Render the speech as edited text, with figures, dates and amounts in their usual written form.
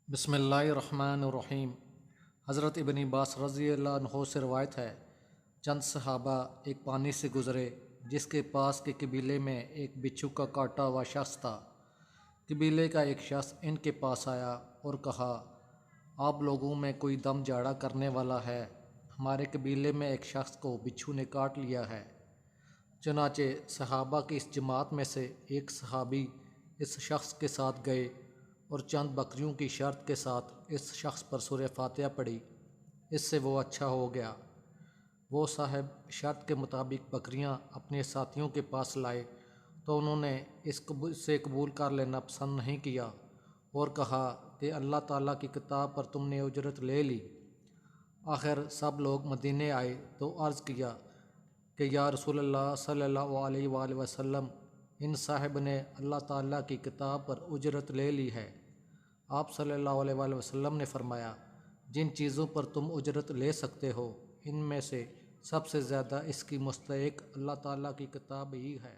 بسم اللہ الرحمن الرحیم۔ حضرت ابن عباس رضی اللہ عنہ سے روایت ہے، چند صحابہ ایک پانی سے گزرے جس کے پاس کے قبیلے میں ایک بچھو کا کاٹا ہوا شخص تھا۔ قبیلے کا ایک شخص ان کے پاس آیا اور کہا، آپ لوگوں میں کوئی دم جاڑا کرنے والا ہے؟ ہمارے قبیلے میں ایک شخص کو بچھو نے کاٹ لیا ہے۔ چنانچہ صحابہ کی اس جماعت میں سے ایک صحابی اس شخص کے ساتھ گئے اور چند بکریوں کی شرط کے ساتھ اس شخص پر سورہ فاتحہ پڑھی، اس سے وہ اچھا ہو گیا۔ وہ صاحب شرط کے مطابق بکریاں اپنے ساتھیوں کے پاس لائے تو انہوں نے اسے قبول کر لینا پسند نہیں کیا اور کہا کہ اللہ تعالیٰ کی کتاب پر تم نے اجرت لے لی۔ آخر سب لوگ مدینے آئے تو عرض کیا کہ یا رسول اللہ صلی اللہ علیہ وآلہ وسلم، ان صاحب نے اللہ تعالیٰ کی کتاب پر اجرت لے لی ہے۔ آپ صلی اللہ علیہ وآلہ وسلم نے فرمایا، جن چیزوں پر تم اجرت لے سکتے ہو ان میں سے سب سے زیادہ اس کی مستحق اللہ تعالیٰ کی کتاب ہی ہے۔